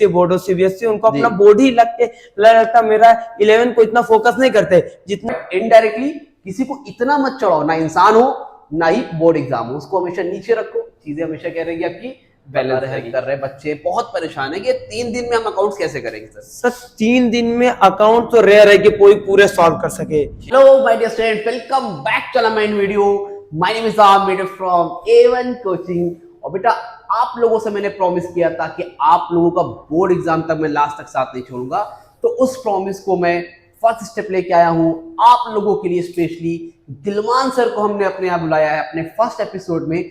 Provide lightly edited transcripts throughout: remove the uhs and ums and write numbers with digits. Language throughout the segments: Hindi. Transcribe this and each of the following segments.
बोर्ड और सीबीएसई उनको अपना बोर्ड ही लगता मेरा 11 को इतना फोकस नहीं करते जितना इनडायरेक्टली किसी को इतना मत चढ़ाओ, ना इंसान हो ना ही बोर्ड एग्जाम हो, उसको हमेशा नीचे रखो, चीजें हमेशा कह रहेगी आपकी बैलेंस कर रहे बच्चे बहुत परेशान है कि 3 दिन में हम अकाउंट्स कैसे करेंगे सर 3 दिन में अकाउंट तो रेयर है कि कोई पूरे सॉल्व कर सके। Hello my dear student, welcome back to my video. My name is Aamir from A1 coaching. और बेटा आप लोगों से मैंने प्रॉमिस किया था कि आप लोगों का बोर्ड एग्जाम तक मैं लास्ट तक साथ नहीं छोड़ूंगा, तो उस प्रॉमिस को मैं फर्स्ट स्टेप लेके आया हूं आप लोगों के लिए। स्पेशली दिलमान सर को हमने अपने यहाँ बुलाया है अपने फर्स्ट एपिसोड में,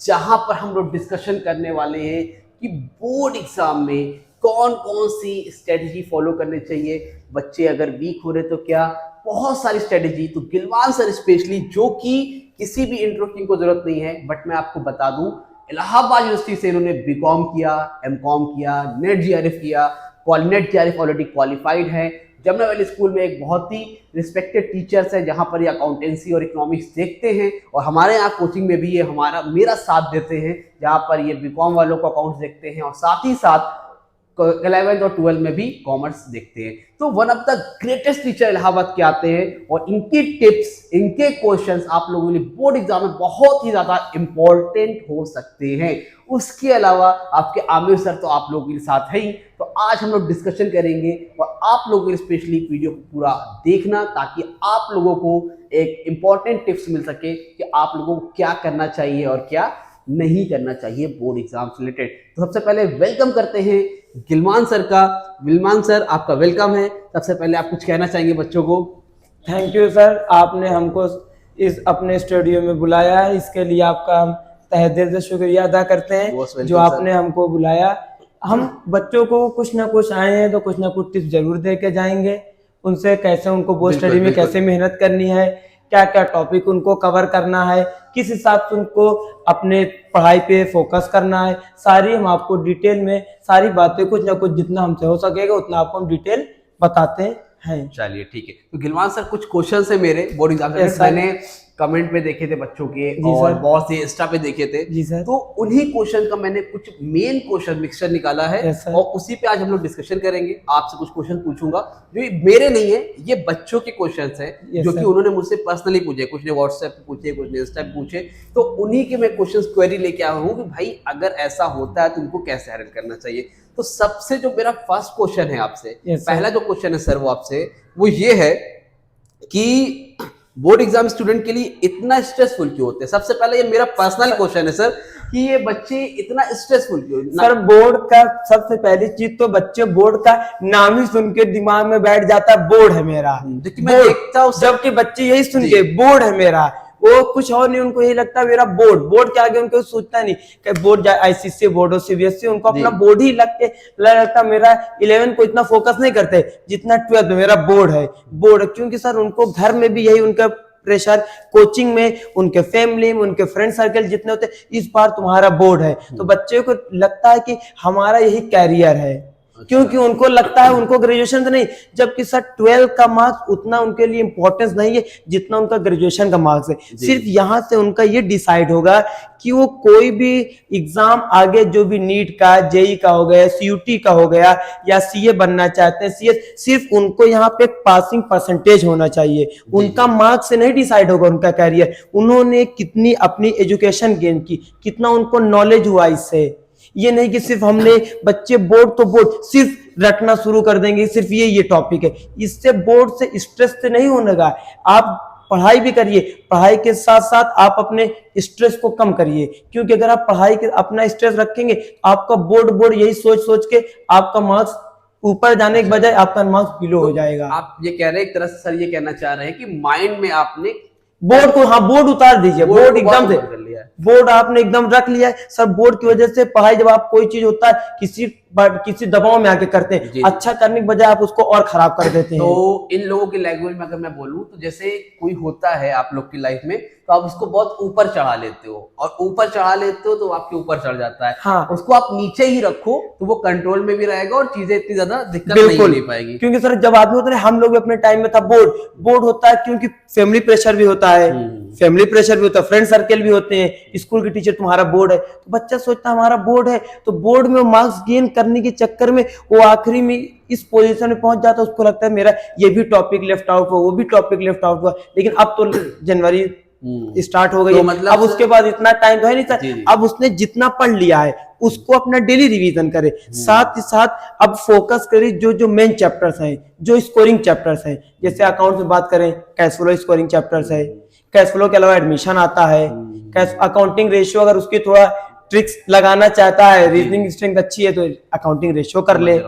जहां पर हम लोग डिस्कशन करने वाले हैं कि बोर्ड एग्जाम में कौन कौन सी स्ट्रेटेजी फॉलो करनी चाहिए, बच्चे अगर वीक हो रहे तो क्या, बहुत सारी स्ट्रेटेजी। तो गिलवान सर स्पेशली, जो कि किसी भी इंट्रोड्यूसिंग को जरूरत नहीं है, बट मैं आपको बता दूं इलाहाबाद यूनिवर्सिटी से इन्होंने बीकॉम किया, एमकॉम किया, नेट जीआरएफ किया, नेट जीआरएफ ऑलरेडी क्वालिफाइड है। जमुना वैली स्कूल में एक बहुत ही रिस्पेक्टेड टीचर्स है, जहां पर ये अकाउंटेंसी और इकोनॉमिक्स देखते हैं, और हमारे यहाँ कोचिंग में भी ये मेरा साथ देते हैं, जहां पर ये बीकॉम वालों को अकाउंट्स देखते हैं और साथ ही साथ 11th और 12th में भी कॉमर्स देखते हैं। तो one of the greatest teacher Allahabad के आते हैं, और इनकी टिप्स, इनके क्वेश्चंस आप लोगों के लिए बोर्ड एग्जाम में बहुत ही ज्यादा इंपॉर्टेंट हो सकते हैं। उसके अलावा आपके आमिर सर तो आप लोगों के साथ है ही, तो आज हम लोग डिस्कशन करेंगे, और आप लोगों के लिए स्पेशली वीडियो को पूरा देखना, ताकि आप लोगों को एक इंपॉर्टेंट टिप्स मिल सके कि आप लोगों को क्या करना चाहिए और क्या नहीं करना चाहिए बोर्ड एग्जाम से रिलेटेड। तो सबसे पहले वेलकम करते हैं गिलमान सर का। गिलमान सर, आपका वेलकम है। सबसे पहले आप कुछ कहना चाहेंगे बच्चों को? थैंक यू सर, आपने हमको इस अपने स्टूडियो में बुलाया है, इसके लिए आपका हम तहे दिल से शुक्रिया अदा करते हैं जो आपने हमको बुलाया। हम बच्चों को कुछ ना कुछ आए हैं तो कुछ ना कुछ टिप्स जरूर दे के जाएंगे, उनसे कैसे उनको बोर्ड स्टडी में कैसे मेहनत करनी है, क्या क्या टॉपिक उनको कवर करना है, किस हिसाब से उनको अपने पढ़ाई पे फोकस करना है, सारी हम आपको डिटेल में सारी बातें कुछ ना कुछ जितना हमसे हो सकेगा उतना आपको हम डिटेल बताते हैं। चलिए ठीक है। तो गिलवान सर, कुछ क्वेश्चन है मेरे बोर्ड एग्जाम से, मैंने कमेंट पे देखे थे बच्चों के और बहुत से इंस्टा पे देखे थे, तो उन्हीं क्वेश्चन का मैंने कुछ मेन क्वेश्चन मिक्सचर निकाला है, और उसी पे आज हम लोग डिस्कशन करेंगे। आपसे कुछ क्वेश्चन पूछूंगा जो मेरे नहीं है, ये बच्चों के क्वेश्चंस हैं जो कि उन्होंने मुझसे पर्सनली पूछे, कुछ ने व्हाट्सएप पे पूछे, कुछ ने इंस्टा पे पूछे, तो उन्हीं के मैं क्वेश्चन क्वेरी लेके आया हूँ कि भाई अगर ऐसा होता है तो उनको कैसे हैंडल करना चाहिए। तो सबसे जो मेरा फर्स्ट क्वेश्चन है आपसे, पहला जो क्वेश्चन है सर वो आपसे वो ये है कि बोर्ड एग्जाम स्टूडेंट के लिए इतना स्ट्रेसफुल क्यों होते हैं? सबसे पहले ये मेरा पर्सनल क्वेश्चन है सर कि ये बच्चे इतना स्ट्रेसफुल क्यों? सर बोर्ड का सबसे पहली चीज तो बच्चे बोर्ड का नाम ही सुन के दिमाग में बैठ जाता है बोर्ड है मेरा, जबकि बच्चे यही सुन के बोर्ड है मेरा, वो कुछ और नहीं, उनको यही लगता है मेरा बोर्ड के आगे उनको सोचता नहीं कि बोर्ड आईसीएसई बोर्ड और सीबीएसई उनको अपना बोर्ड ही लगता मेरा 11 को इतना फोकस नहीं करते जितना 12th में मेरा बोर्ड है। क्योंकि सर उनको घर में भी यही उनका प्रेशर, कोचिंग में, उनके फैमिली में, उनके फ्रेंड सर्कल जितने होते, इस बार तुम्हारा बोर्ड है, तो बच्चे को लगता है कि हमारा यही कैरियर है, क्योंकि उनको लगता है उनको ग्रेजुएशन तो नहीं, जबकि सर 12 का मार्क्स उतना उनके लिए इंपॉर्टेंस नहीं है जितना उनका ग्रेजुएशन का मार्क्स है। सिर्फ यहाँ से उनका ये डिसाइड होगा कि वो कोई भी एग्जाम आगे जो भी नीट का, जेई का हो गया, सीयूटी का हो गया, या सीए बनना चाहते हैं, सीएस, सिर्फ उनको यहाँ पे पासिंग परसेंटेज होना चाहिए, उनका मार्क्स से नहीं डिसाइड होगा उनका कैरियर। उन्होंने कितनी अपनी एजुकेशन गेन की, कितना उनको नॉलेज हुआ इससे, ये नहीं कि सिर्फ हमने बच्चे बोर्ड तो बोर्ड सिर्फ रटना शुरू कर देंगे, सिर्फ ये टॉपिक है, इससे बोर्ड से स्ट्रेस से नहीं होने का। आप पढ़ाई भी करिए, पढ़ाई के साथ साथ आप अपने स्ट्रेस को कम करिए, क्योंकि अगर आप पढ़ाई के अपना स्ट्रेस रखेंगे, आपका बोर्ड यही सोच के आपका मार्क्स ऊपर जाने के बजाय आपका मार्क्स बिलो हो जाएगा। आप ये कह रहे हैं, एक तरह से सर ये कहना चाह रहे हैं कि माइंड में आपने बोर्ड को, हाँ बोर्ड उतार दीजिए, बोर्ड एकदम से बोर्ड आपने एकदम रख लिया है। सर बोर्ड की वजह से पढ़ाई, जब आप कोई चीज होता है किसी दबाव में आके करते हैं, अच्छा करने के बजाय आप उसको और खराब कर देते हैं। तो इन लोगों की लैंग्वेज में अगर मैं बोलूं तो जैसे कोई होता है आप लोग की लाइफ में, तो आप उसको बहुत ऊपर चढ़ा लेते हो, और ऊपर चढ़ा लेते हो तो आपके ऊपर चढ़ जाता है। हाँ। उसको आप नीचे ही रखो तो वो कंट्रोल में भी रहेगा और चीजें इतनी ज्यादा दिक्कत नहीं होने पाएगी। क्योंकि सर जब आदमी होता है, हम लोग भी अपने टाइम में था, बोर्ड होता है, क्योंकि फैमिली प्रेशर भी होता है, फैमिली प्रेशर भी होता है, फ्रेंड सर्कल भी होते हैं, स्कूल के टीचर तुम्हारा बोर्ड है, तो बच्चा सोचता है हमारा बोर्ड है, तो बोर्ड में मार्क्स गेन करने के चक्कर में वो आखिरी में इस पोजीशन में पहुंच जाता है, उसको लगता है मेरा ये भी टॉपिक लेफ्ट आउट हुआ, वो भी टॉपिक लेफ्ट आउट हुआ। लेकिन अब तो जनवरी स्टार्ट हो गई, तो मतलब अब उसके बाद इतना टाइम तो है नहीं सर, अब उसने जितना पढ़ लिया है उसको अपना डेली रिवीजन करे, साथ ही साथ अब फोकस करे जो जो मेन चैप्टर्स हैं, जो स्कोरिंग चैप्टर्स हैं। जैसे अकाउंट में बात करें, कैश फ्लो स्कोरिंग चैप्टर्स है, कैश फ्लो के अलावा एडमिशन आता है, कैश अकाउंटिंग रेशियो, अगर उसकी थोड़ा ट्रिक्स लगाना चाहता है, रीजनिंग स्ट्रेंथ अच्छी है तो अकाउंटिंग रेशियो कर ले।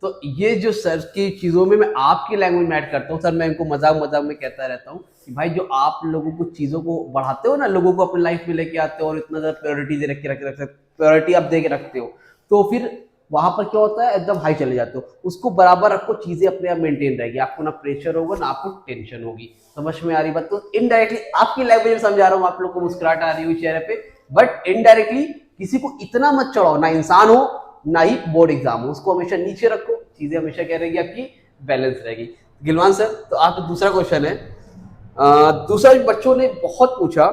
तो ये जो सर की चीजों में मैं आपकी लैंग्वेज में ऐड करता हूँ सर, मैं इनको मजाक मजाक में कहता रहता हूँ कि भाई जो आप लोगों को चीजों को बढ़ाते हो ना, लोगों को अपनी लाइफ में लेके आते हो और इतना ज्यादा प्रायोरिटी दे रखते प्रायोरिटी आप दे के रखते हो, तो फिर वहां पर क्या होता है, एकदम हाई चले जाते हो। उसको बराबर रखो, चीजें अपने आप मेंटेन रहेगी, आपको ना प्रेशर होगा ना आपको टेंशन होगी। समझ में आ रही बात? तो इनडायरेक्टली आपकी लैंग्वेज में समझा रहा हूँ, आप लोग को मुस्कुराहट आ रही हुई चेहरे पे, बट इनडायरेक्टली किसी को इतना मत चढ़ाओ, ना इंसान हो ना ही बोर्ड एग्जाम हो, उसको हमेशा नीचे रखो, चीजें हमेशा क्या रहेगी आपकी बैलेंस रहेगी। गिलवान सर, तो आप दूसरा क्वेश्चन है, दूसरा बच्चों ने बहुत पूछा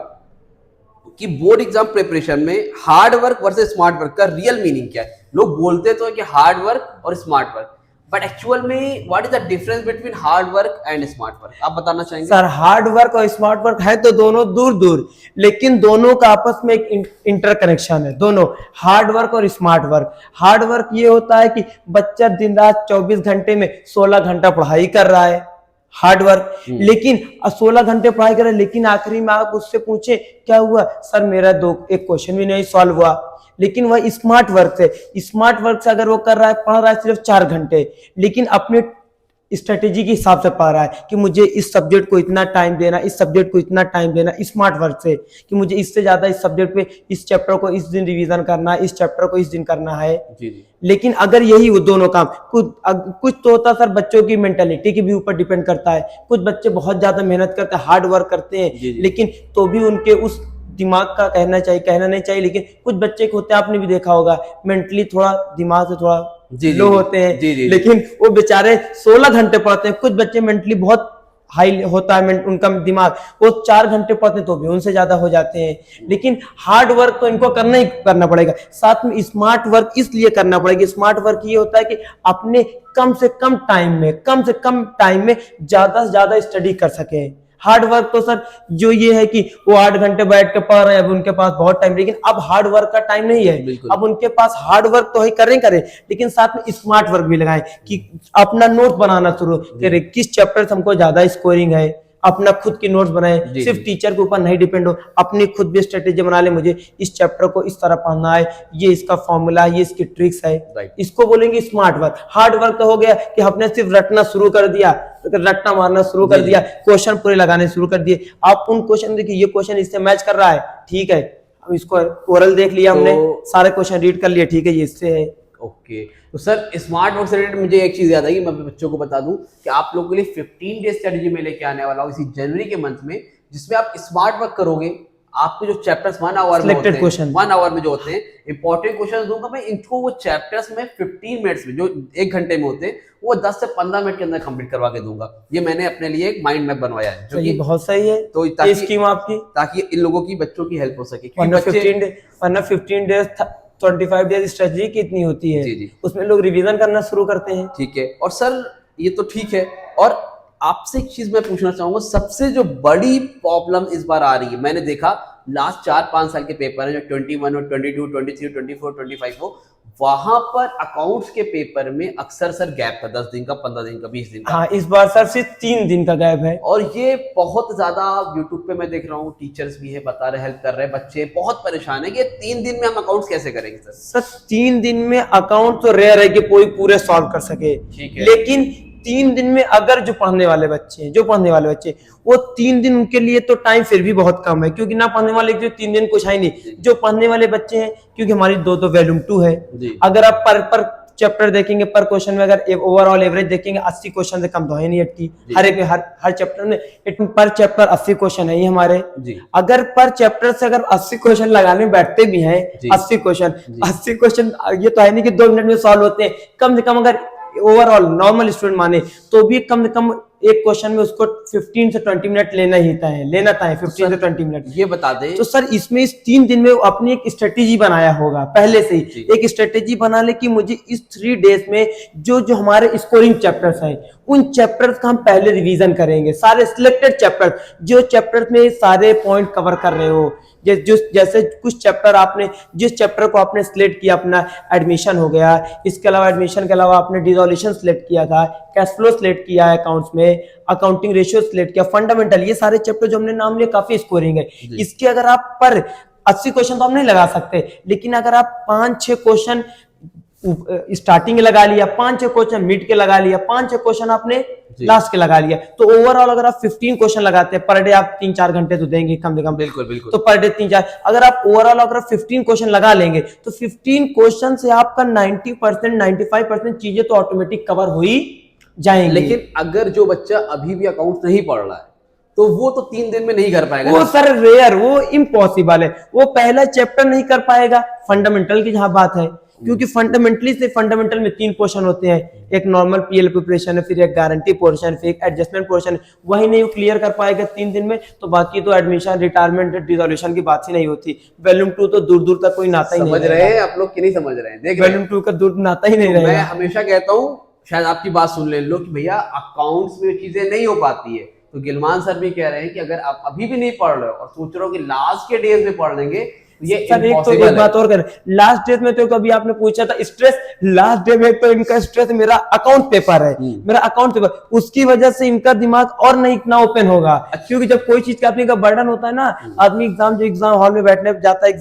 कि बोर्ड एग्जाम प्रिपरेशन में hard work versus smart work का रियल मीनिंग क्या है। लोग बोलते तो है कि हार्ड वर्क और स्मार्ट वर्क, बट एक्चुअल में what is the difference between hard work and smart work, आप बताना चाहेंगे? सर हार्ड वर्क और स्मार्ट वर्क है तो दोनों दूर दूर, लेकिन दोनों का आपस में एक इंटरकनेक्शन है, दोनों हार्ड वर्क और स्मार्ट वर्क। हार्ड वर्क ये होता है कि बच्चा दिन रात 24 घंटे में 16 घंटा पढ़ाई कर रहा है, हार्ड वर्क। लेकिन 16 घंटे पढ़ाई कर रहे, लेकिन आखिरी में आप उससे पूछे क्या हुआ, सर मेरा एक क्वेश्चन भी नहीं सॉल्व हुआ। लेकिन वह स्मार्ट वर्क से, स्मार्ट वर्क से अगर वो कर रहा है, पढ़ रहा है सिर्फ 4 घंटे, लेकिन अपने स्ट्रेटेजी के हिसाब से पढ़ रहा है कि मुझे इस सब्जेक्ट को इतना टाइम देना, इस सब्जेक्ट को इतना टाइम देना, स्मार्ट वर्क से कि मुझे इससे ज्यादा इस सब्जेक्ट पे, इस चैप्टर को इस दिन रिवीजन करना है, इस चैप्टर को इस दिन करना है। जी। लेकिन अगर यही वो दोनों काम, कुछ तो होता सर बच्चों की मेंटालिटी के भी ऊपर डिपेंड करता है। कुछ बच्चे बहुत ज्यादा मेहनत करते हैं, हार्ड वर्क करते हैं, लेकिन तो भी उनके उस दिमाग का कहना नहीं चाहिए, लेकिन कुछ बच्चे को होते हैं, आपने भी देखा होगा, मेंटली थोड़ा दिमाग से थोड़ा लो होते हैं, लेकिन वो बेचारे 16 घंटे पढ़ते हैं। कुछ बच्चे मेंटली बहुत हाई होता है उनका दिमाग, वो 4 घंटे पढ़ते हैं तो भी उनसे ज्यादा हो जाते हैं। लेकिन हार्ड वर्क तो इनको करना ही करना पड़ेगा, साथ में स्मार्ट वर्क इसलिए करना पड़ेगा। स्मार्ट वर्क ये होता है कि अपने कम से कम टाइम में ज्यादा से ज्यादा स्टडी कर सके। हार्ड वर्क तो सर जो ये है कि वो 8 घंटे बैठ के पढ़ रहे हैं, अब उनके पास बहुत टाइम, लेकिन अब हार्ड वर्क का टाइम नहीं है। अब उनके पास हार्ड वर्क तो ही करें, लेकिन साथ में स्मार्ट वर्क भी लगाएं कि अपना नोट बनाना शुरू करें, किस चैप्टर से हमको ज्यादा स्कोरिंग है, अपना खुद की नोट्स बनाए, सिर्फ टीचर के ऊपर नहीं डिपेंड हो, अपनी खुद भी स्ट्रेटेजी बना ले, मुझे इस चैप्टर को इस तरह पढ़ना है, ये इसका फॉर्मूला है, ये इसकी ट्रिक्स है। इसको बोलेंगे स्मार्ट वर्क। हार्ड वर्क तो हो गया कि आपने सिर्फ रटना शुरू कर दिया, रट्टा मारना शुरू कर दिया, क्वेश्चन पूरे लगाने शुरू कर दिए। आप उन क्वेश्चन देखिए, ये क्वेश्चन इससे मैच कर रहा है, ठीक है, अब इसको ओरल देख लिया, हमने सारे क्वेश्चन रीड कर लिए, ठीक है ये इससे है। ओके, तो सर स्मार्ट वर्क से रिलेटेड मुझे एक चीज याद आई, मैं बच्चों को बता दूं कि आप लोगों के लिए 15 डेज स्ट्रेटजी में लेके आने वाला हूं इसी जनवरी के मंथ में, जिसमें आप स्मार्ट वर्क करोगे। आपके जो चैप्टर्स 1 आवर में होते हैं, 1 आवर में जो होते हैं इंपॉर्टेंट क्वेश्चन दूंगा मैं, इनको वो चैप्टर्स में 15 मिनट्स में, जो 1 घंटे में होते हैं, वो 10 से 15 मिनट के अंदर कंप्लीट करवा के दूंगा। ये मैंने अपने लिए एक माइंड मैप बनवाया है, जो कि बहुत सही है। तो ये स्कीम आपकी, ताकि इन लोगों की बच्चों की हेल्प हो सके। 15 डेज 25 डेज स्ट्रेटजी कितनी होती है, उसमें लोग रिवीजन करना शुरू करते हैं, ठीक है। और सर ये तो ठीक है, और आपसे एक चीज मैं पूछना चाहूंगा, सबसे जो बड़ी प्रॉब्लम इस बार आ रही है, मैंने देखा लास्ट 4-5 साल के पेपर है, जो 21 और 22, 23, 24, 25 हो, वहां पर अकाउंट्स के पेपर में अक्सर सर गैप था, 10 दिन का, 15 दिन का, 20 दिन का। हाँ, इस बार सर सिर्फ 3 दिन का गैप है, और ये बहुत ज्यादा यूट्यूब पे मैं देख रहा हूँ, टीचर्स भी है बता रहे, हेल्प कर रहे हैं, बच्चे बहुत परेशान है कि 3 दिन में हम अकाउंट्स कैसे करेंगे सर? 3 दिन में अकाउंट तो रेयर है कि कोई पूरे सॉल्व कर सके, लेकिन 3 दिन में अगर जो पढ़ने वाले बच्चे वो 3 दिन, उनके लिए तो टाइम फिर भी बहुत कम है, क्योंकि ना पढ़ने वाले जो 3 दिन कुछ है नहीं, जो पढ़ने वाले बच्चे हैं, क्योंकि हमारी 2 वॉल्यूम 2 है, अगर आप पर चैप्टर देखेंगे पर क्वेश्चन में अगर ओवरऑल एवरेज देखेंगे 80 क्वेश्चन से कम तो है नहीं अटकी। हर चैप्टर में पर चैप्टर 80 क्वेश्चन है ही हमारे जी। अगर पर चैप्टर से अगर 80 क्वेश्चन लगाने बैठते भी हैं 80 क्वेश्चन ये तो है नहीं कि 2 मिनट में सॉल्व होते हैं। कम से कम अगर ओवरऑल नॉर्मल स्टूडेंट माने तो भी कम से कम एक क्वेश्चन में उसको 15 से 20 मिनट लेना है 15 से 20 मिनट। ये बता दे तो सर इसमें इस 3 दिन में अपनी एक स्ट्रेटेजी बनाया होगा पहले से ही, एक स्ट्रेटेजी बना ले कि मुझे इस 3 डेज में जो हमारे स्कोरिंग चैप्टर्स हैं उन चैप्टर्स का हम पहले रिवीजन करेंगे, सारे सिलेक्टेड चैप्टर्स जो चैप्टर्स में सारे पॉइंट कवर कर रहे हो। जैसे कुछ चैप्टर आपने जिस चैप्टर को आपने सिलेक्ट किया, अपना एडमिशन हो गया, इसके अलावा एडमिशन के अलावा आपने डिसोल्यूशन सिलेक्ट किया था, कैश फ्लो सिलेक्ट किया है अकाउंट्स में, अकाउंटिंग रेशियो सिलेक्ट किया, फंडामेंटल, ये सारे चैप्टर जो हमने नाम लिए काफी स्कोरिंग है। इसके अगर आप पर 80 क्वेश्चन तो हम नहीं लगा सकते, लेकिन अगर आप 5-6 क्वेश्चन स्टार्टिंग लगा लिया, 5-6 क्वेश्चन मिड के लगा लिया, 5-6 क्वेश्चन आपने लास्ट के लगा लिया, तो ओवरऑल अगर आप 15 क्वेश्चन लगाते हैं पर डे, आप 3-4 घंटे तो देंगे कम से कम। बिल्कुल। तो पर डे 3-4 अगर आप ओवरऑल अगर 15 क्वेश्चन लगा लेंगे तो 15 क्वेश्चन से आपका 90% 95% चीजें तो ऑटोमेटिक कवर हो ही जाएंगी। लेकिन अगर जो बच्चा अभी भी अकाउंट नहीं पढ़ रहा है तो वो तो 3 दिन में नहीं कर पाएगा। वो सर रेयर, वो इम्पॉसिबल है, वो पहला चैप्टर नहीं कर पाएगा। फंडामेंटल की जहां बात है, क्योंकि फंडामेंटल में 3 पोर्शन होते हैं, एक नॉर्मल पीएल प्रिपरेशन है, फिर एक गारंटी पोर्शन, फिर एक एडजस्टमेंट पोर्शन। वही नहीं क्लियर कर पाएगा 3 दिन में तो बाकी तो एडमिशन, रिटायरमेंट, डिसोल्यूशन की बात ही नहीं होती। वॉल्यूम 2 तो दूर दूर तक कोई नाता ही नहीं। समझ रहे हैं आप लोग कि नहीं समझ रहे हैं? देख वॉल्यूम 2 का दूर नाता ही नहीं रहेगा। मैं हमेशा कहता हूँ, शायद आपकी बात सुन ले लोग, कि भैया अकाउंट्स में चीजें नहीं हो पाती है, तो गिलमान सर भी कह रहे हैं कि अगर आप अभी भी नहीं पढ़ रहे हो और सोच रहे हो कि लास्ट के डेज में पढ़ लेंगे, ये एक बात और कर, लास्ट डे में तो कभी आपने पूछा था स्ट्रेस, लास्ट डे में तो इनका स्ट्रेस मेरा अकाउंट पेपर है, मेरा अकाउंट पेपर, उसकी वजह से इनका दिमाग और नहीं इतना ओपन होगा। क्योंकि जब कोई चीज का अपने का बर्डन होता है ना, आदमी एग्जाम हॉल में बैठने जाता है,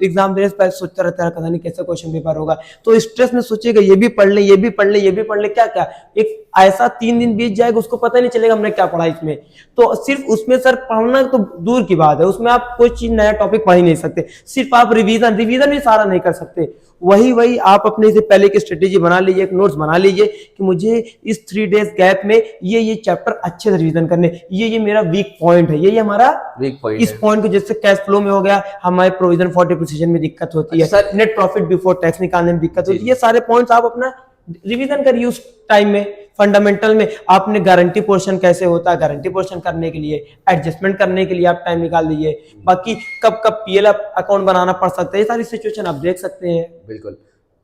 एग्जाम देने से पहले सोचता रहता है पता नहीं कैसे क्वेश्चन पेपर होगा, तो स्ट्रेस में सोचेगा ये भी पढ़ ले, ये भी पढ़ ले, ये भी पढ़ ले, क्या क्या एक ऐसा 3 दिन बीत जाएगा, उसको पता नहीं चलेगा हमने क्या पढ़ा इसमें। तो सिर्फ उसमें सर पढ़ना तो दूर की बात है, उसमें आप कोई चीज नया टॉपिक पढ़ ही नहीं सकते, सिर्फ आप रिवीजन भी सारा नहीं कर सकते। वही आप अपने से पहले की स्ट्रेटेजी बना लीजिए, एक नोट्स बना लीजिए कि मुझे इस 3 डेज गैप में ये चैप्टर अच्छे से रिवीजन करने, ये मेरा वीक पॉइंट है, ये हमारा वीक पॉइंट, इस पॉइंट को, जैसे कैश फ्लो में हो गया, हमारे प्रोविजन फॉर डिप्रिसिएशन में दिक्कत होती है, नेट प्रॉफिट बिफोर टैक्स निकालने में दिक्कत होती है, ये सारे पॉइंट्स आप अपना रिवीजन करिए उस टाइम में। फंडामेंटल में आपने गारंटी पोर्शन कैसे होता है, गारंटी पोर्शन करने के लिए, एडजस्टमेंट करने के लिए आप टाइम निकाल दीजिए। बाकी कब पीएल अकाउंट बनाना पड़ सकता है, ये सारी सिचुएशन आप देख सकते हैं। बिल्कुल,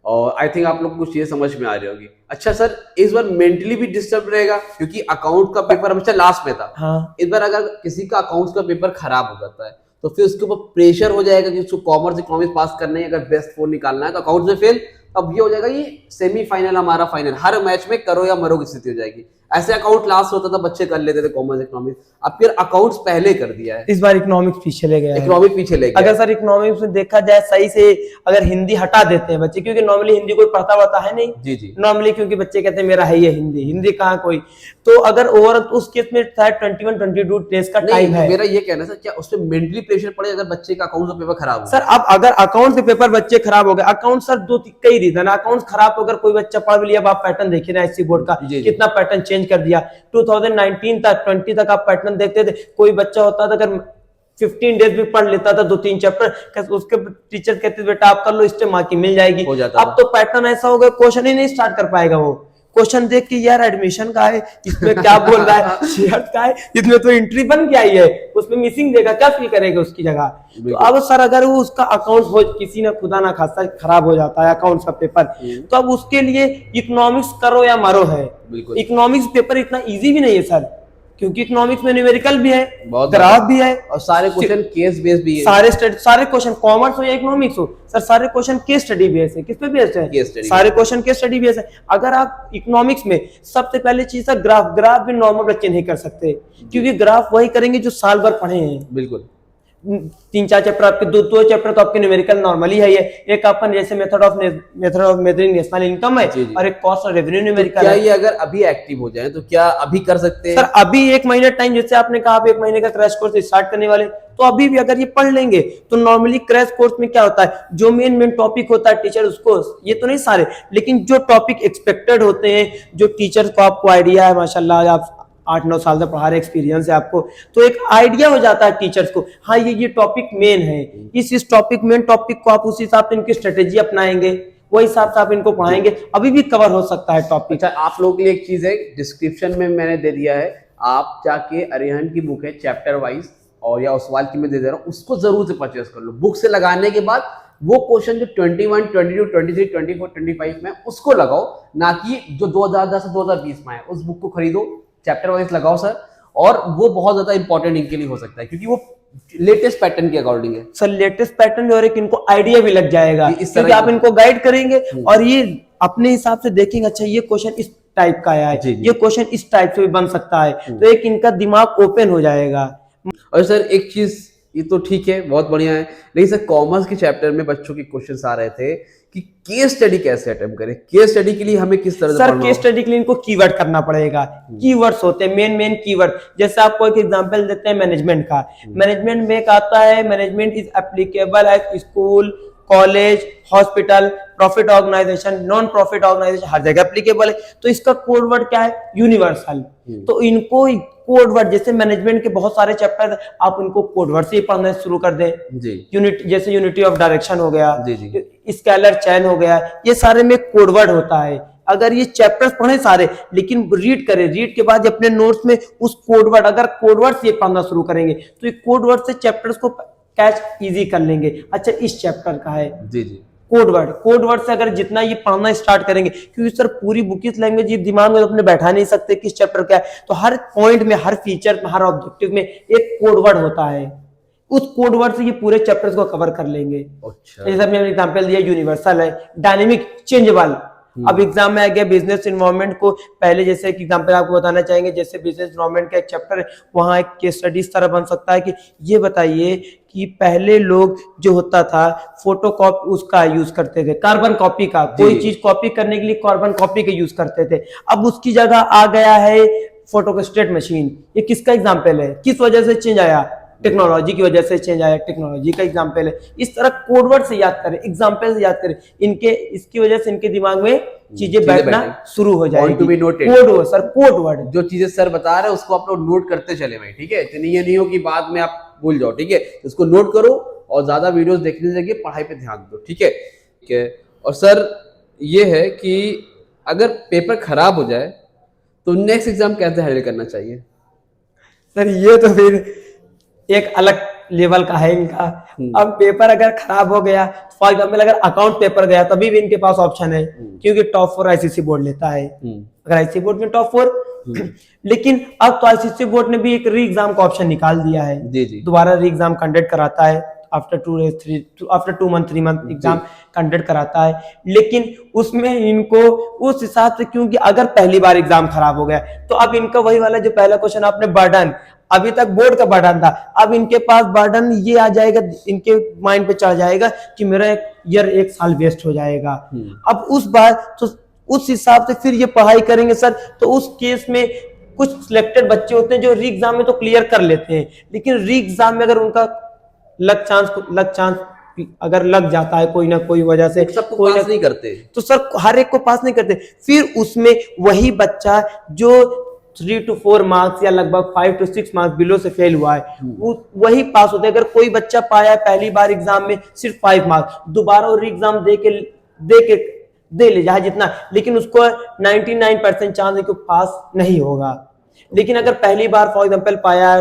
और आई थिंक आप लोग को चीजें समझ में आ रही होगी। अच्छा सर, इस बार मेंटली भी डिस्टर्ब रहेगा क्योंकि अकाउंट का पेपर हमेशा लास्ट में था। हाँ। इस बार अगर किसी का अकाउंट्स का पेपर खराब हो जाता है तो फिर उसके ऊपर प्रेशर हो जाएगा कि उसको कॉमर्स इकोनॉमिक्स पास करना है, अगर बेस्ट 4 निकालना है तो अकाउंट्स में फेल, अब ये हो जाएगा ये सेमीफाइनल हमारा फाइनल, हर मैच में करो या मरो की स्थिति हो जाएगी। ऐसे अकाउंट लास्ट होता था, बच्चे कर लेते थे कॉमर्स इकोनॉमिक्स, अब फिर अकाउंट्स पहले कर दिया है। इस बार इकोनॉमिक्स पीछे ले गया, इकोनॉमिक्स पीछे ले गया। अगर सर इकोनॉमिक्स में देखा जाए सही से, अगर हिंदी हटा देते हैं बच्चे, क्योंकि नॉर्मली हिंदी कोई पढ़ता वढ़ता है नहीं जी नॉर्मली, क्योंकि बच्चे कहते हैं मेरा है ये हिंदी कहाँ कोई, तो अगर ओवर उस केस में शायद 21-22 डेज का टाइम है। मेरा ये कहना सर, क्या उसमें मेंटली प्रेशर पड़े अगर बच्चे का अकाउंट का पेपर खराब हो? सर अब अगर अकाउंट के पेपर बच्चे खराब हो गए, अकाउंट सर कई रीजन है, अकाउंट खराब होकर कोई बच्चा पढ़ लिया, आप पैटर्न देखिए ना एससी बोर्ड का कितना पैटर्न चेंज कर दिया। 2019 तक 20 तक आप पैटर्न देखते थे, कोई बच्चा होता था अगर 15 डेज भी पढ़ लेता था 2-3 चैप्टर, उसके टीचर कहते थे बेटा आप कर लो, इससे मार्किंग मिल जाएगी। अब तो पैटर्न ऐसा हो गया, क्वेश्चन ही नहीं स्टार्ट कर पाएगा वो, क्वेश्चन देख के यार एडमिशन का है, इसमें क्या बोल रहा है, शेयर का है, इसमें तो एंट्री बन के आई है, उसमें मिसिंग देगा, क्या फील करेगा उसकी जगह। तो अब सर अगर वो उसका अकाउंट हो, किसी ने खुदा ना खासा खराब हो जाता है अकाउंट का पेपर, तो अब उसके लिए इकोनॉमिक्स करो या मरो है। इकोनॉमिक्स पेपर इतना इजी भी नहीं है सर, क्योंकि इकोनॉमिक्स में न्यूमेरिकल भी है, ग्राफ भी है, और सारे क्वेश्चन केस बेस भी है। सारे क्वेश्चन, कॉमर्स हो या इकोनॉमिक्स हो सर, सारे क्वेश्चन केस स्टडी बेस है। किस पे बेस्ड है? सारे क्वेश्चन केस स्टडी बेस है। अगर आप इकोनॉमिक्स में सबसे पहले चीज है ग्राफ भी नॉर्मल बच्चे नहीं कर सकते, क्योंकि ग्राफ वही करेंगे जो साल भर पढ़े हैं। बिल्कुल, 3-4 चैप्टर आपके, 2 चैप्टर तो आपके न्यूमेरिकल नॉर्मली है, एक अपन जैसे method of measuring national income है, और एक कॉस्ट ऑफ रेवेन्यू न्यूमेरिकल। क्या ये अगर अभी एक्टिव हो जाए तो क्या अभी कर सकते हैं? सर अभी 1 महीने टाइम, जैसे आपने कहा आप 1 महीने का क्रैश कोर्स स्टार्ट करने वाले, तो अभी भी अगर ये पढ़ लेंगे तो नॉर्मली क्रैश कोर्स में क्या होता है, जो मेन टॉपिक होता है टीचर उसको, ये तो नहीं सारे, लेकिन जो टॉपिक एक्सपेक्टेड होते हैं, जो टीचर को आपको आइडिया है, माशाल्लाह आप 8-9 साल से पढ़ा रहे, एक्सपीरियंस है आपको, तो एक आइडिया हो जाता है टीचर्स को, हाँ ये टॉपिक मेन है, इस टॉपिक मेन टॉपिक को आप उस हिसाब से इनकी स्ट्रेटेजी अपनाएंगे, वही हिसाब से आप इनको पढ़ाएंगे, अभी भी कवर हो सकता है टॉपिक। अच्छा, आप लोगों के लिए एक चीज है, डिस्क्रिप्शन में मैंने दे दिया है, आप जाके अरिहंत की बुक है चैप्टर वाइज, और या उसवाल की मैं दे रहा हूँ, उसको जरूर से परचेस कर लो। बुक से लगाने के बाद वो क्वेश्चन जो 21, 22, 23, 24, 25 में उसको लगाओ, ना कि जो 2010 से 2020 में है उस बुक को खरीदो, चैप्टर वाइज लगाओ सर, और वो बहुत ज्यादा इंपॉर्टेंट इनके लिए हो सकता है, क्योंकि वो लेटेस्ट पैटर्न के अकॉर्डिंग है सर, लेटेस्ट पैटर्न, और एक इनको आइडिया भी लग जाएगा, क्योंकि आप इनको गाइड करेंगे और ये अपने हिसाब से देखेंगे, अच्छा ये क्वेश्चन इस टाइप का आया है, ये क्वेश्चन इस टाइप से भी बन सकता है, तो एक इनका दिमाग ओपन हो जाएगा। और सर एक चीज, ये तो ठीक है, बहुत बढ़िया है, लेकिन सर कॉमर्स के चैप्टर में बच्चों के क्वेश्चंस आ रहे थे कि केस स्टडी कैसे अटेम्प्ट करें, केस स्टडी के लिए हमें किस तरह से सर केस स्टडी के लिए इनको कीवर्ड करना पड़ेगा, कीवर्ड्स होते हैं मेन कीवर्ड, जैसे आपको एक एग्जांपल देते हैं मैनेजमेंट का, मैनेजमेंट में एक आता है, management is applicable at school, college, hospital, profit organisation, non profit organisation, हर जगह एप्लीकेबल है, तो इसका कोड वर्ड क्या है, यूनिवर्सल। तो इनको कोड वर्ड, जैसे मैनेजमेंट के बहुत सारे चैप्टर, आप उनको कोड वर्ड से ही पढ़ना शुरू कर दें जी। यूनिट, जैसे यूनिटी ऑफ डायरेक्शन हो गया जी, स्केलर चैन हो गया, ये सारे में कोड वर्ड होता है। अगर ये चैप्टर्स पढ़े सारे, लेकिन रीड करें, रीड के बाद अपने नोट्स में उस कोड वर्ड, अगर कोड वर्ड से पढ़ना शुरू करेंगे तो ये कोड वर्ड से चैप्टर्स को कैच इजी कर लेंगे, अच्छा इस चैप्टर का है जी जी, कोड वर्ड से अगर जितना ये पढ़ना स्टार्ट करेंगे, क्योंकि सर पूरी बुक इस लैंग्वेज ये दिमाग में अपने बैठा नहीं सकते किस चैप्टर क्या है, तो हर पॉइंट में, हर फीचर में, हर ऑब्जेक्टिव में एक कोड वर्ड होता है, उस कोड वर्ड से ये पूरे चैप्टर्स को कवर कर लेंगे। अच्छा, जैसे मैंने एग्जांपल दिया, यूनिवर्सल है, डायनेमिक, चेंजेबल। अब एग्जाम में आ गया बिजनेस इन्वायरमेंट को, पहले जैसे एक एग्जांपल आपको बताना चाहेंगे, जैसे बिजनेस इन्वायरमेंट का एक चैप्टर है, वहां एक केस स्टडी इस तरह बन सकता है कि ये बताइए कि पहले लोग जो होता था फोटो कॉपी उसका यूज करते थे, कार्बन कॉपी का, कोई चीज कॉपी करने के लिए कार्बन कॉपी का यूज करते थे, अब उसकी जगह आ गया है फोटोस्टेट मशीन। ये किसका एग्जाम्पल है, किस वजह से चेंज आया, टेक्नोलॉजी की वजह से चेंज आया, टेक्नोलॉजी का एग्जाम्पल है। इस तरह कोडवर्ड से याद करें, एग्जाम्पल से याद करें, इनके इसकी वजह से इनके दिमाग में चीजें बैठना शुरू हो जाएगी। कोड सर, कोडवर्ड जो चीजें सर बता रहे हैं उसको आप लोग नोट करते चले भाई, ठीक है, ये नहीं हो कि बाद में आप भूल जाओ, ठीक है, इसको नोट करो और ज्यादा वीडियोस देखने से जगह पढ़ाई पे ध्यान दो, ठीक है, ठीक है। और सर ये है कि अगर पेपर खराब हो जाए तो नेक्स्ट एग्जाम कैसे हैंडल करना चाहिए? सर ये तो फिर एक अलग लेवल का है इनका। अब पेपर अगर खराब हो गया, फॉर एग्जाम्पल अगर अकाउंट पेपर गया, तभी भी इनके पास ऑप्शन है, क्योंकि टॉप 4 आईसीएसई बोर्ड लेता है, अगर आईसीएसई बोर्ड में टॉप 4 लेकिन अब तो आईसीएसई बोर्ड ने भी एक री एग्जाम का ऑप्शन निकाल दिया है, दोबारा री एग्जाम कंडक्ट कराता है, after 2 month 3 month exam conduct कराता है, लेकिन उसमें इनको उस हिसाब से, क्योंकि अगर पहली बार एग्जाम खराब हो गया तो अब इनका वही वाला जो पहला क्वेश्चन आपने बर्डन, अभी तक बोर्ड का बर्डन था, अब इनके पास बर्डन ये आ जाएगा, इनके माइंड पे चढ़ जाएगा कि मेरा एक साल वेस्ट हो जाएगा। अब उस बार तो उस हिसाब से फिर ये पढ़ाई करेंगे सर, तो उस केस में कुछ सिलेक्टेड बच्चे होते हैं जो री एग्जाम में तो क्लियर कर लेते हैं, लेकिन री एग्जाम में अगर उनका लक चांस अगर लग जाता है कोई ना कोई वजह से, सबको पास नहीं करते, तो सर हर एक को पास नहीं करते, फिर उसमें वही बच्चा जो 3 to 4 मार्क्स या लगभग 5 to 6 मार्क्स बिलो से फेल हुआ है, वो वही पास होता है। अगर कोई बच्चा पाया पहली बार एग्जाम में सिर्फ 5 मार्क्स, दोबारा और एग्जाम दे ले जाए जितना, लेकिन उसको 99% चांस है कि पास नहीं होगा। लेकिन अगर पहली बार फॉर एग्जांपल पाया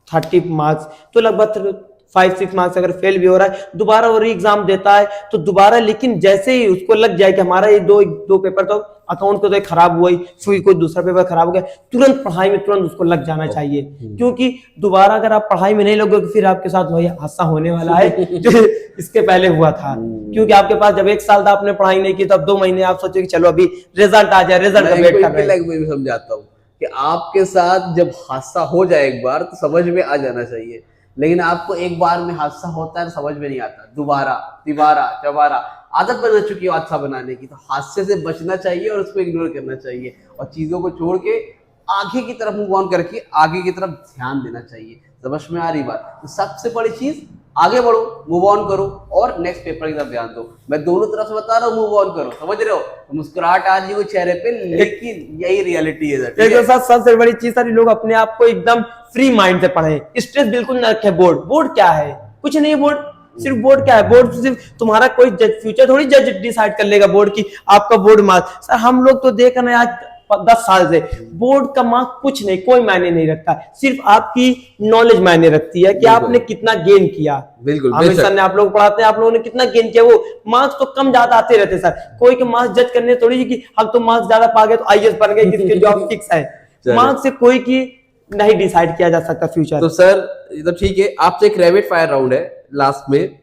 30 मार्क्स, तो लगभग 5-6 मार्क्स अगर फेल भी हो रहा है, दोबारा और एग्जाम देता है तो दोबारा, लेकिन जैसे ही उसको लग जाए कि हमारा ये दो पेपर तो अकाउंट को तो खराब हुआ ही, फिर कोई दूसरा पेपर खराब हो गया, तुरंत पढ़ाई में तुरंत उसको लग जाना चाहिए, क्योंकि दोबारा अगर आप पढ़ाई में नहीं लगोगे फिर आपके साथ वही हादसा होने वाला है जो इसके पहले हुआ था। क्योंकि आपके पास जब 1 साल था, आपने पढ़ाई नहीं की, तब 2 महीने आप सोचे कि चलो अभी रिजल्ट आ जाए, रिजल्ट का वेट कर रहे हैं। मैं समझाता हूँ कि आपके साथ जब हादसा हो जाए एक बार तो समझ में आ जाना चाहिए, लेकिन आपको एक बार में हादसा होता है तो समझ में नहीं आता, दोबारा आदत बन चुकी है हादसा बनाने की, तो हादसे से बचना चाहिए और उसको इग्नोर करना चाहिए और चीजों को छोड़ के आगे की तरफ मूव ऑन करके आगे की तरफ ध्यान देना चाहिए। समझ में आ रही बात? तो सबसे बड़ी चीज, आगे बढ़ो, मूव ऑन करो और नेक्स्ट पेपर की तरफ ध्यान दो। मैं दोनों तरफ से बता रहा हूँ, मूव ऑन करो, समझ रहे हो? तो मुस्कुराहट आ रही हो चेहरे पे, लेकिन यही रियलिटी है सर। एक सबसे बड़ी चीज सर, लोग अपने आप को एकदम फ्री माइंड से पढ़े, स्ट्रेस बिल्कुल न रखे। बोर्ड क्या है? कुछ नहीं। सिर्फ बोर्ड क्या है? बोर्ड सिर्फ तुम्हारा कोई फ्यूचर थोड़ी जज डिसाइड कर लेगा बोर्ड की आपका बोर्ड मार्क्स। सर हम लोग तो देख रहे हैं आज 10 साल से बोर्ड का मार्क्स कुछ नहीं, कोई मायने नहीं रखता। सिर्फ आपकी नॉलेज मायने रखती है कि आपने कितना गेन किया। बिल्कुल हमें सर ने आप लोग पढ़ाते हैं, आप लोगों ने कितना गेन किया। वो मार्क्स तो कम ज्यादा आते रहते सर, कोई के मार्क्स जज करने थोड़ी कि हम तो मार्क्स ज्यादा पा गए तो आईएएस बन गए, किसके जॉब फिक्स है। मार्क्स से कोई की नहीं डिसाइड किया जा सकता फ्यूचर। तो सर ये तो ठीक है, आपसे एक रैपिड फायर राउंड है लास्ट में,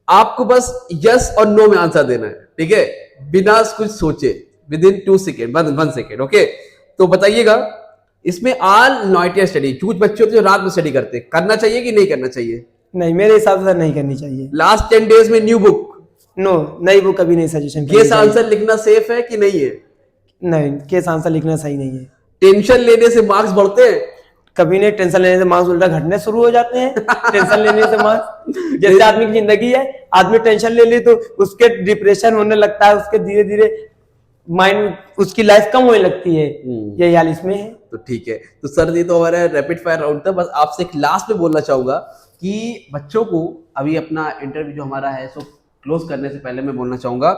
आपको बस यस और नो में आंसर देना है, ठीक है? बिना कुछ सोचे, with in 2 second, 1 second, okay? तो बताइएगा, इसमें ऑल नाइट स्टडी, कुछ बच्चे जो रात में स्टडी करते हैं, करना चाहिए कि नहीं करना चाहिए? नहीं, मेरे हिसाब से नहीं करनी चाहिए। लास्ट 10 डेज में न्यू बुक, नो, नई बुक कभी नहीं सजेशन। केस आंसर लिखना सेफ है कि नहीं है? नहीं, केस आंसर लिखना सही नहीं है। टेंशन लेने से मार्क्स बढ़ते हैं? कभी नहीं। टेंशन लेने से मार्क्स उल्टा घटने शुरू हो जाते हैं। टेंशन लेने से मार्क्स, जैसे आदमी की जिंदगी है, आदमी टेंशन ले ली तो उसके डिप्रेशन होने लगता है, उसके धीरे धीरे माइंड, उसकी लाइफ कम होने लगती है। यही हाल इसमें है। तो ठीक है, तो सर ये तो हमारा रैपिड फायर राउंड था। बस आपसे एक लास्ट में बोलना चाहूंगा कि बच्चों को अभी अपना इंटरव्यू जो हमारा है सो क्लोज करने से पहले मैं बोलना चाहूंगा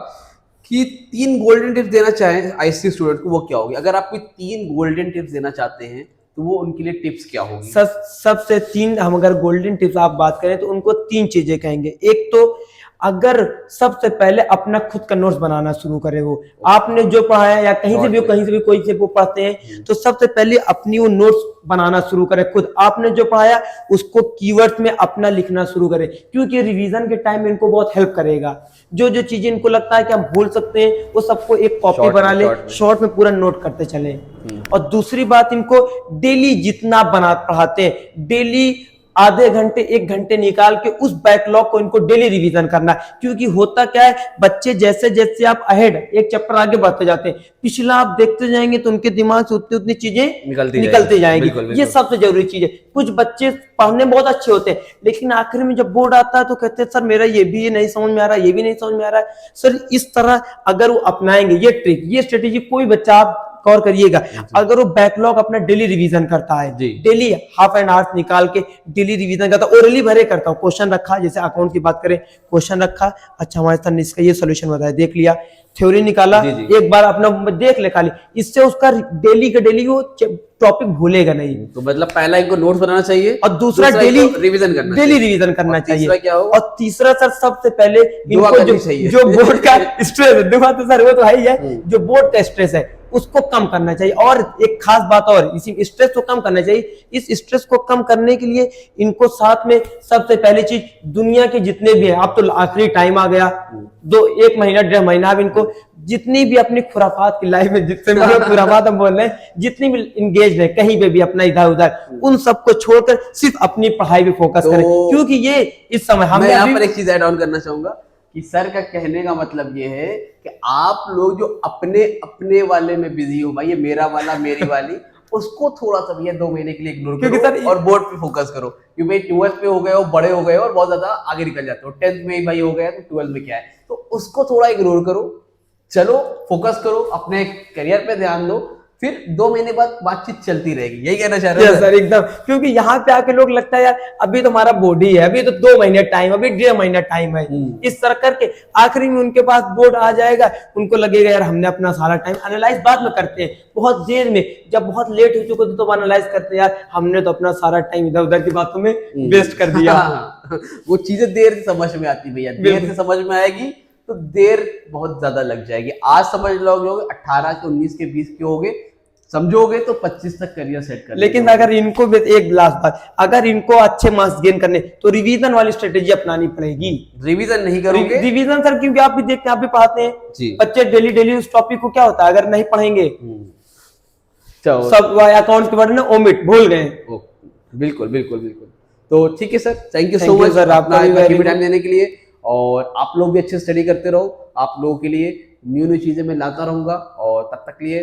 कि 3 गोल्डन टिप्स देना चाहें आईसी स्टूडेंट को, वो क्या होगी? अगर आप कोई 3 गोल्डन टिप्स देना चाहते हैं तो वो उनके लिए टिप्स क्या होगी? सबसे 3, हम अगर गोल्डन टिप्स आप बात करें तो उनको 3 चीजें कहेंगे। एक तो अगर सबसे पहले अपना खुद का नोट्स बनाना शुरू करे। वो आपने जो पढ़ा है या कहीं से भी कोई से वो पढ़ते हैं तो सबसे पहले अपनी वो नोट्स बनाना शुरू करे। खुद आपने जो पढ़ाया उसको कीवर्ड्स में अपना लिखना शुरू करे, क्योंकि रिवीजन के टाइम में इनको बहुत हेल्प करेगा। जो चीजें इनको लगता है कि हम भूल सकते हैं वो सबको एक कॉपी बना ले, शॉर्ट में पूरा नोट करते चले। और दूसरी बात, इनको डेली जितना पढ़ाते हैं, डेली आधे घंटे 1 घंटे निकाल के उस बैकलॉग को इनको डेली रिवीजन करना। क्योंकि होता क्या है, बच्चे जैसे जैसे आप अहेड एक चैप्टर आगे बढ़ते जाते हैं, पिछला आप देखते जाएंगे तो उनके दिमाग से उतनी चीजें निकलती जाएंगी। बिल्कुल। ये सबसे जरूरी चीज है। कुछ बच्चे पढ़ने बहुत अच्छे होते हैं, लेकिन आखिर में जब बोर्ड आता है तो कहते हैं सर मेरा ये भी नहीं समझ में आ रहा, ये भी नहीं समझ में आ रहा है। सर इस तरह अगर वो अपनाएंगे ये ट्रिक, ये स्ट्रेटेजी, कोई बच्चा आप गौर करिएगा, अगर वो बैकलॉग अपना डेली रिवीजन करता है, डेली हाफ एन आवर निकाल के डेली रिवीजन करता है, ओरली भरे करता हूँ, क्वेश्चन रखा, जैसे अकाउंट की बात करें, क्वेश्चन रखा, अच्छा हमारे सर ने इसका ये सोल्यूशन बताया, देख लिया, थ्योरी निकाला, एक बार अपना देख ले खाली, इससे उसका डेली का डेली वो टॉपिक भूलेगा नहीं। तो मतलब पहला इनको नोट्स बनाना चाहिए और दूसरा डेली रिवीजन करना चाहिए। क्या हो? और तीसरा सर सबसे पहले इनको जो बोर्ड का स्ट्रेस है, दुआ तो सर वो तो है ही है, जो बोर्ड का स्ट्रेस है उसको कम करना चाहिए। और एक खास बात और, इसी स्ट्रेस को कम करना चाहिए। इस स्ट्रेस को कम करने के लिए इनको साथ में सबसे पहली चीज, दुनिया के जितने भी है, अब तो आखिरी टाइम आ गया, 1 महीना 1.5 महीना, अब इनको जितनी भी अपनी खुराफात की लाइफ में, जितने भी खुराफात हम बोल रहे हैं, जितनी भी इंगेज है कहीं पे भी अपना इधर उधर, उन सबको छोड़कर सिर्फ अपनी पढ़ाई पे फोकस करें। क्योंकि ये इस समय मैं यहाँ पर एक चीज ऐड ऑन करना चाहूंगा कि सर का कहने का मतलब ये है कि आप लोग जो अपने वाले में बिजी हो, भाई ये मेरा वाला मेरी वाली, उसको थोड़ा सा भैया 2 महीने के लिए इग्नोर करो और बोर्ड पे फोकस करो। क्योंकि भाई 12th पे हो गए हो, बड़े हो गए हो और बहुत ज्यादा आगे निकल जाते हो, 10th में भाई हो गया तो 12th में क्या है, तो उसको थोड़ा इग्नोर करो, चलो फोकस करो, अपने करियर पे ध्यान दो, फिर 2 महीने बाद बातचीत चलती रहेगी। यही कहना चाह रहे हैं सर? एकदम। क्योंकि यहाँ पे आके लोग लगता है यार अभी तो हमारा बॉडी है, अभी तो 2 महीने टाइम, अभी 1.5 महीना टाइम है, इस तरह करके आखिरी में उनके पास बोर्ड आ जाएगा, उनको लगेगा यार हमने अपना सारा टाइम, एनालाइज बाद में करते हैं बहुत देर में, जब बहुत लेट हो चुके तो एनालाइज करते हैं यार हमने तो अपना सारा टाइम इधर उधर की बातों में वेस्ट कर दिया। वो चीजें देर से समझ में आती भैया, देर से समझ में आएगी तो देर बहुत ज्यादा लग जाएगी। आज समझ लोगे 18 के 19 के 20 के होगे, समझोगे तो 25 तक करियर सेट कर। लेकिन अगर इनको एक लास्ट बात, अगर इनको अच्छे मार्क्स गेन करने तो रिवीजन वाली स्ट्रेटेजी अपनानी पड़ेगी। रिवीजन नहीं करोगे? रिवीजन सर, क्योंकि आप भी देखते हैं, आप भी पढ़ाते हैं, बच्चे डेली उस टॉपिक को क्या होता है, अगर नहीं पढ़ेंगे सब अकाउंट के बारे में ओमिट भूल गए। बिल्कुल। तो ठीक है sir, thank you so much sir, आपका टाइम देने के लिए, और आप लोग भी अच्छे स्टडी करते रहो। आप लोगों के लिए न्यू चीजें मैं लाता रहूंगा, और तब तक लिए